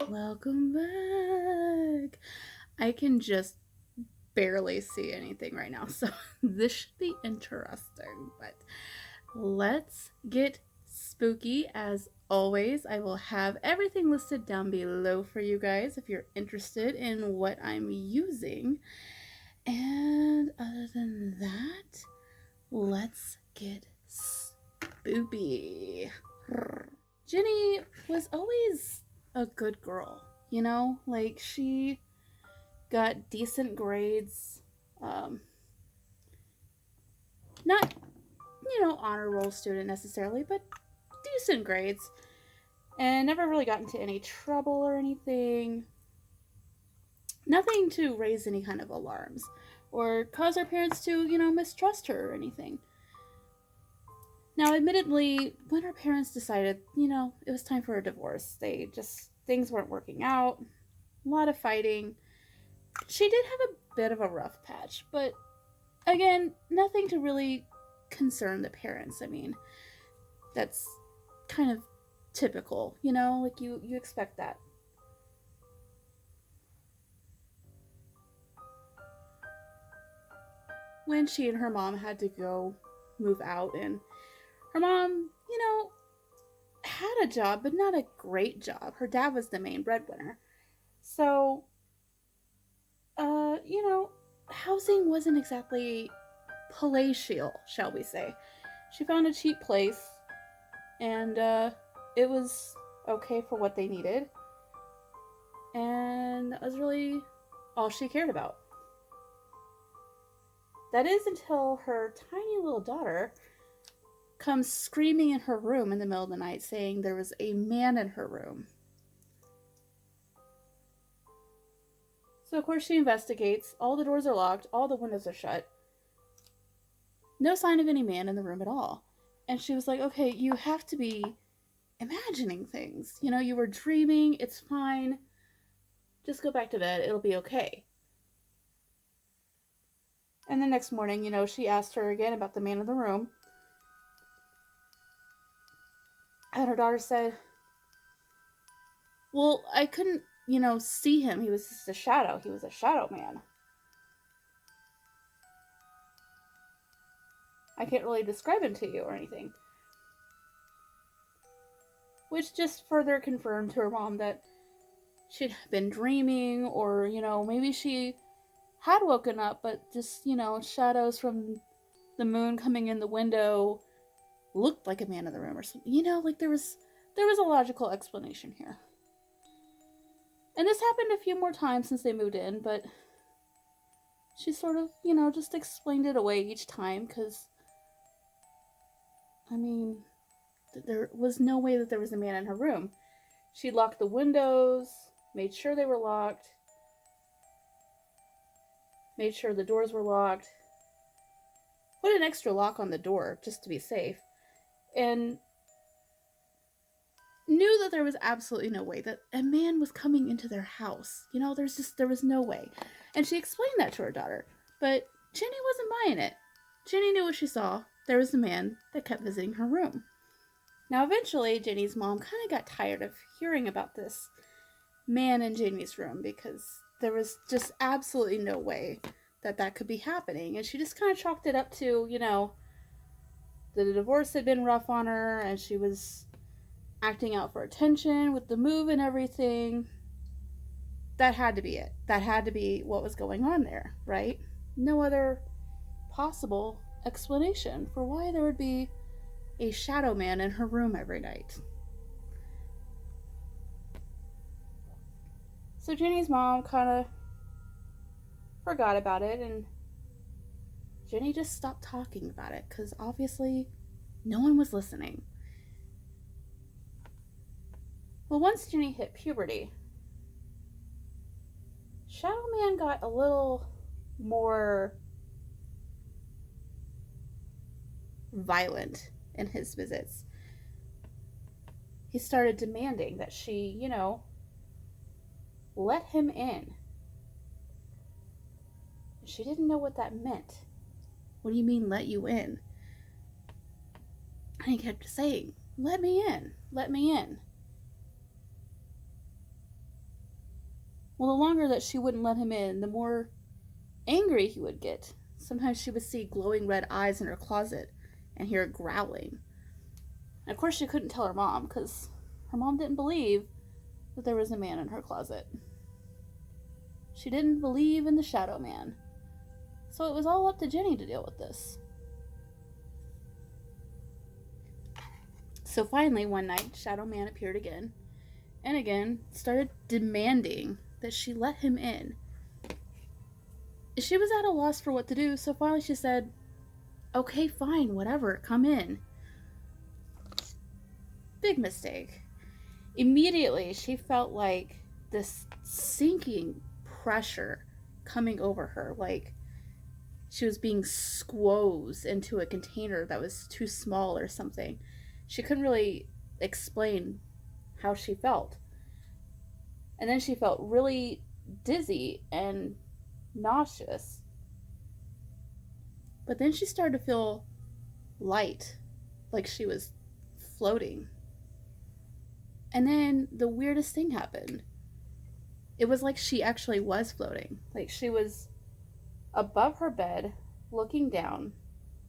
Welcome back. I can just barely see anything right now, so this should be interesting. But let's get spooky. As always, I will have everything listed down below for you guys if you're interested in what I'm using. And other than that, let's get spoopy. Jenny was always a good girl, you know? Like, she got decent grades. Not, honor roll student necessarily, but decent grades. And never really got into any trouble or anything. Nothing to raise any kind of alarms or cause her parents to, mistrust her or anything. Now, admittedly, when her parents decided, it was time for a divorce, things weren't working out, a lot of fighting. She did have a bit of a rough patch, but again, nothing to really concern the parents. I mean, that's kind of typical, like you expect that. When she and her mom had to go move out, and her mom, had a job, but not a great job. Her dad was the main breadwinner. So, housing wasn't exactly palatial, shall we say. She found a cheap place, and it was okay for what they needed. And that was really all she cared about. That is until her tiny little daughter comes screaming in her room in the middle of the night saying there was a man in her room. So, of course, she investigates. All the doors are locked. All the windows are shut. No sign of any man in the room at all. And she was like, okay, you have to be imagining things. You were dreaming. It's fine. Just go back to bed. It'll be okay. And the next morning, she asked her again about the man in the room. And her daughter said, well, I couldn't, see him. He was just a shadow. He was a shadow man. I can't really describe him to you or anything. Which just further confirmed to her mom that she'd been dreaming, or, maybe she had woken up, but just, shadows from the moon coming in the window looked like a man in the room or something. Like there was a logical explanation here. And this happened a few more times since they moved in, but she sort of, just explained it away each time because, I mean, there was no way that there was a man in her room. She locked the windows, made sure they were locked, made sure the doors were locked, put an extra lock on the door just to be safe, and knew that there was absolutely no way that a man was coming into their house. There was no way. And she explained that to her daughter, but Jenny wasn't buying it. Jenny knew what she saw. There was a man that kept visiting her room. Now, eventually, Jenny's mom kind of got tired of hearing about this man in Jenny's room because there was just absolutely no way that could be happening. And she just kind of chalked it up to, the divorce had been rough on her and she was acting out for attention with the move and everything. That had to be it. That had to be what was going on there, right? No other possible explanation for why there would be a shadow man in her room every night. So Jenny's mom kind of forgot about it, and Jenny just stopped talking about it because obviously no one was listening. Well, once Jenny hit puberty, Shadow Man got a little more violent in his visits. He started demanding that she, let him in. She didn't know what that meant. What do you mean, let you in? And he kept saying, let me in, let me in. Well, the longer that she wouldn't let him in, the more angry he would get. Sometimes she would see glowing red eyes in her closet and hear growling. And of course, she couldn't tell her mom because her mom didn't believe that there was a man in her closet. She didn't believe in the shadow man. So it was all up to Jenny to deal with this. So finally, one night, Shadow Man appeared again, and again started demanding that she let him in. She was at a loss for what to do, so finally she said, okay, fine, whatever, come in. Big mistake. Immediately, she felt like this sinking pressure coming over her, like she was being squozed into a container that was too small or something. She couldn't really explain how she felt. And then she felt really dizzy and nauseous. But then she started to feel light, like she was floating. And then the weirdest thing happened. It was like she actually was floating. Like she was above her bed, looking down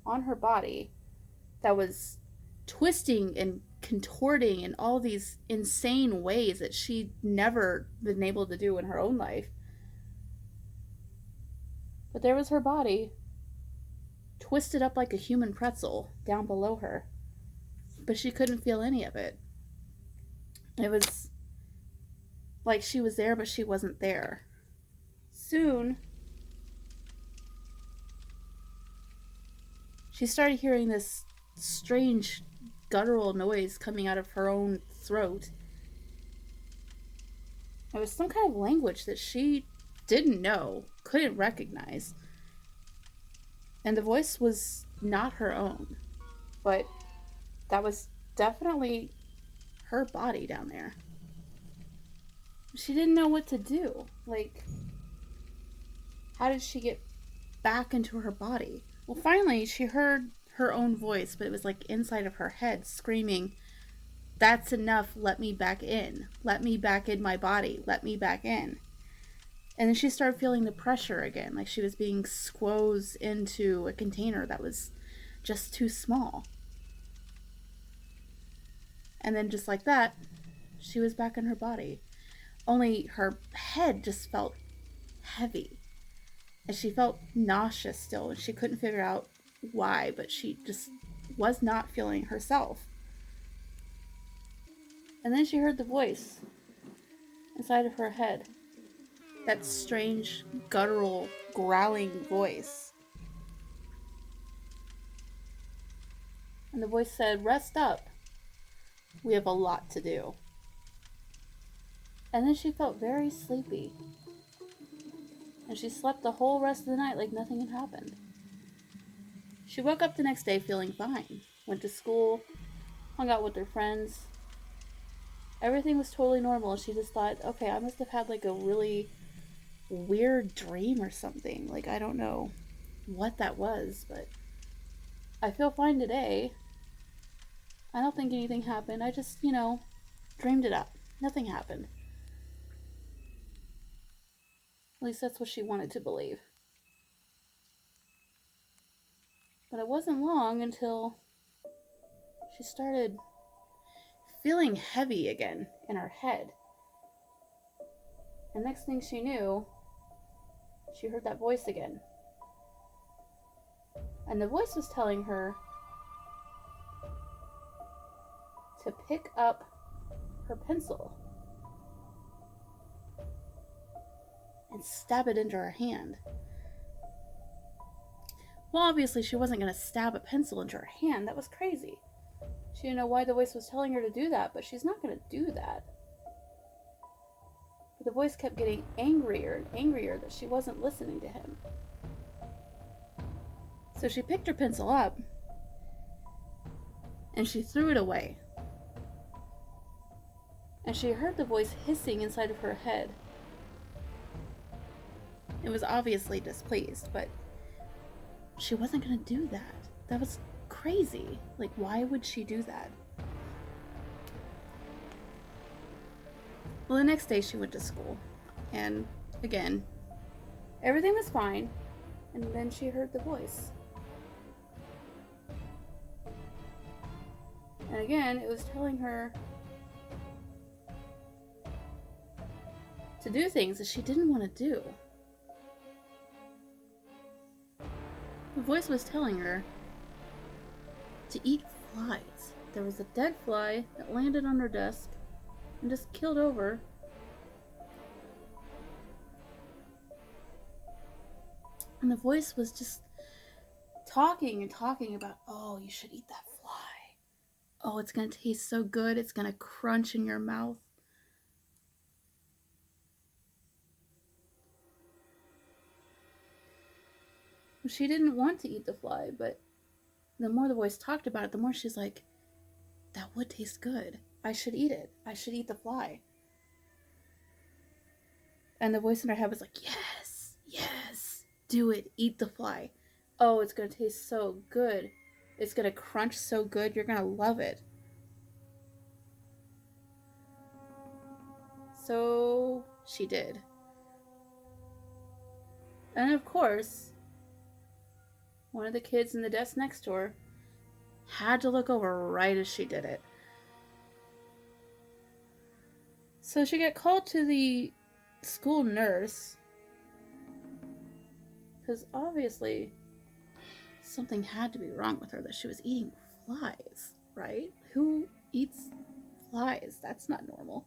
on her body that was twisting and contorting in all these insane ways that she'd never been able to do in her own life. But there was her body, twisted up like a human pretzel down below her. But she couldn't feel any of it. It was like she was there, but she wasn't there. Soon, she started hearing this strange guttural noise coming out of her own throat. It was some kind of language that she didn't know, couldn't recognize. And the voice was not her own, but that was definitely her body down there. She didn't know what to do. Like, how did she get back into her body? Well, finally, she heard her own voice, but it was like inside of her head screaming, that's enough, let me back in. Let me back in my body. Let me back in. And then she started feeling the pressure again, like she was being squozed into a container that was just too small. And then just like that, she was back in her body. Only her head just felt heavy. And she felt nauseous still, and she couldn't figure out why, but she just was not feeling herself. And then she heard the voice inside of her head. That strange, guttural, growling voice. And the voice said, rest up. We have a lot to do. And then she felt very sleepy. And she slept the whole rest of the night like nothing had happened. She woke up the next day feeling fine. Went to school, hung out with her friends. Everything was totally normal. She just thought, okay, I must have had like a really weird dream or something. Like, I don't know what that was, but I feel fine today. I don't think anything happened. I just, dreamed it up. Nothing happened. At least that's what she wanted to believe. But it wasn't long until she started feeling heavy again in her head. And next thing she knew, she heard that voice again. And the voice was telling her to pick up her pencil and stab it into her hand. Well, obviously she wasn't going to stab a pencil into her hand. That was crazy. She didn't know why the voice was telling her to do that, but she's not going to do that. But the voice kept getting angrier and angrier that she wasn't listening to him. So she picked her pencil up and she threw it away. And she heard the voice hissing inside of her head. It was obviously displeased, but she wasn't going to do that. That was crazy. Like, why would she do that? Well, the next day she went to school, and again, everything was fine, and then she heard the voice. And again, it was telling her to do things that she didn't want to do. The voice was telling her to eat flies. There was a dead fly that landed on her desk and just killed over. And the voice was just talking and talking about, oh, you should eat that fly. Oh, it's going to taste so good. It's going to crunch in your mouth. She didn't want to eat the fly, but the more the voice talked about it, the more she's like, that would taste good. I should eat it. I should eat the fly. And the voice in her head was like, yes, yes, do it. Eat the fly. Oh, it's going to taste so good. It's going to crunch so good. You're going to love it. So she did. And of course, one of the kids in the desk next to her had to look over right as she did it. So she got called to the school nurse because obviously something had to be wrong with her, that she was eating flies, right? Who eats flies? That's not normal.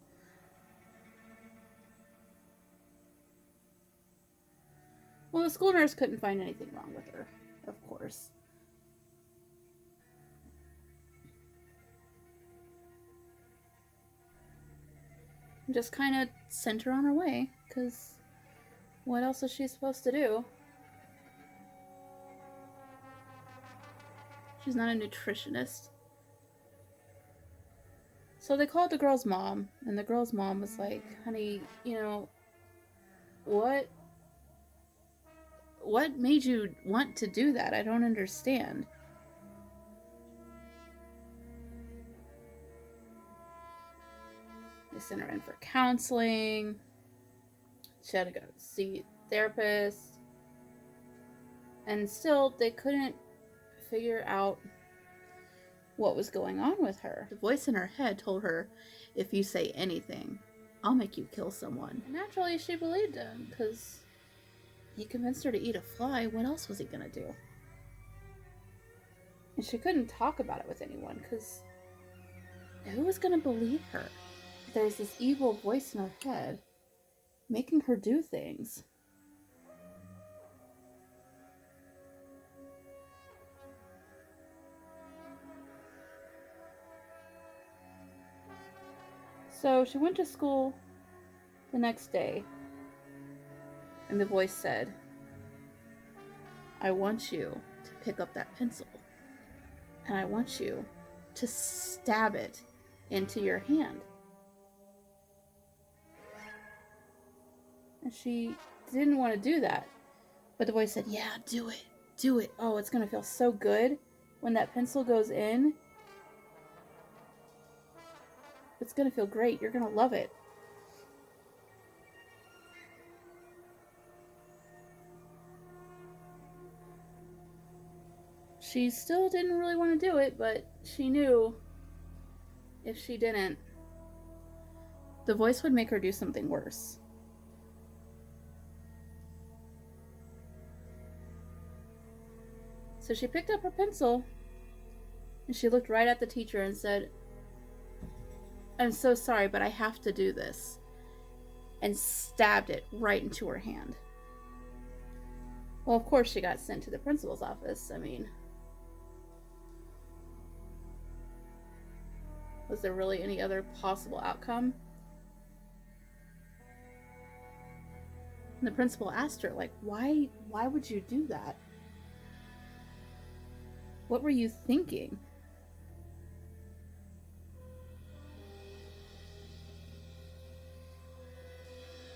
Well, the school nurse couldn't find anything wrong with her, of course. Just kind of sent her on her way, because what else is she supposed to do? She's not a nutritionist. So they called the girl's mom, and the girl's mom was like, honey, you know, what made you want to do that? I don't understand. They sent her in for counseling. She had to go see a therapist. And still, they couldn't figure out what was going on with her. The voice in her head told her, if you say anything, I'll make you kill someone. And naturally, she believed him, because he convinced her to eat a fly. What else was he gonna do? And she couldn't talk about it with anyone, because who was gonna believe her? There's this evil voice in her head making her do things. So she went to school the next day, and the voice said, I want you to pick up that pencil, and I want you to stab it into your hand. And she didn't want to do that, but the voice said, yeah, do it, do it. Oh, it's going to feel so good when that pencil goes in. It's going to feel great. You're going to love it. She still didn't really want to do it, but she knew if she didn't, the voice would make her do something worse. So she picked up her pencil, and she looked right at the teacher and said, I'm so sorry, but I have to do this. And stabbed it right into her hand. Well, of course she got sent to the principal's office. I mean, was there really any other possible outcome? And the principal asked her, like, why would you do that? What were you thinking?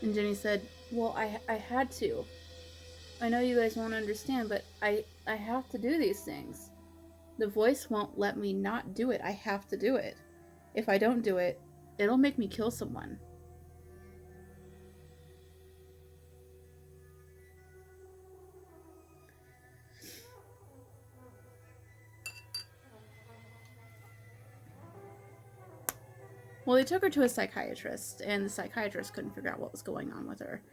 And Jenny said, well, I had to. I know you guys won't understand, but I have to do these things. The voice won't let me not do it. I have to do it. If I don't do it, it'll make me kill someone. Well, they took her to a psychiatrist, and the psychiatrist couldn't figure out what was going on with her.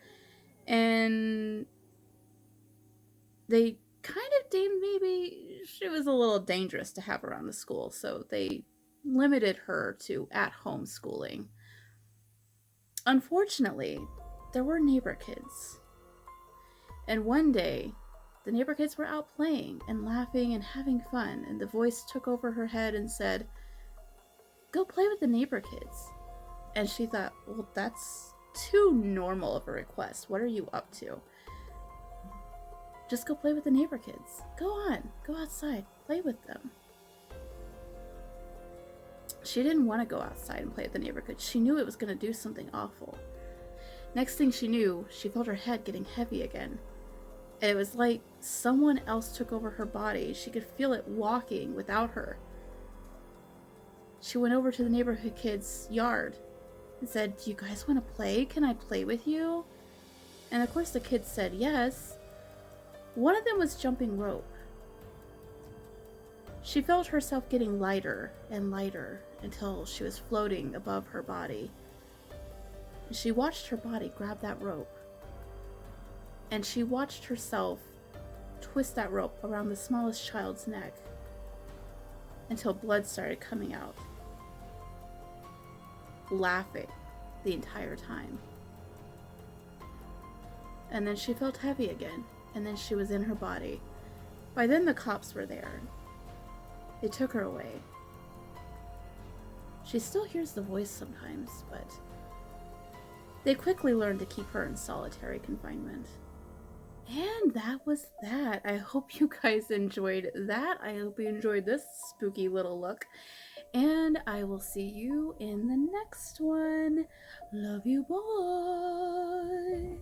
And they kind of deemed maybe she was a little dangerous to have around the school, so they limited her to at-home schooling. Unfortunately, there were neighbor kids. And one day, the neighbor kids were out playing and laughing and having fun, and the voice took over her head and said, "Go play with the neighbor kids." And she thought, well, that's too normal of a request. What are you up to? Just go play with the neighbor kids. Go on. Go outside. Play with them. She didn't want to go outside and play with the neighbor kids. She knew it was going to do something awful. Next thing she knew, she felt her head getting heavy again. And it was like someone else took over her body. She could feel it walking without her. She went over to the neighborhood kids' yard and said, "Do you guys want to play? Can I play with you?" And of course the kids said yes. One of them was jumping rope. She felt herself getting lighter and lighter until she was floating above her body. And she watched her body grab that rope. And she watched herself twist that rope around the smallest child's neck until blood started coming out. Laughing the entire time. And then she felt heavy again, and then she was in her body. By then the cops were there. They took her away. She still hears the voice sometimes, but they quickly learned to keep her in solitary confinement. And that was that. I hope you guys enjoyed that. I hope you enjoyed this spooky little look. And I will see you in the next one. Love you, boy.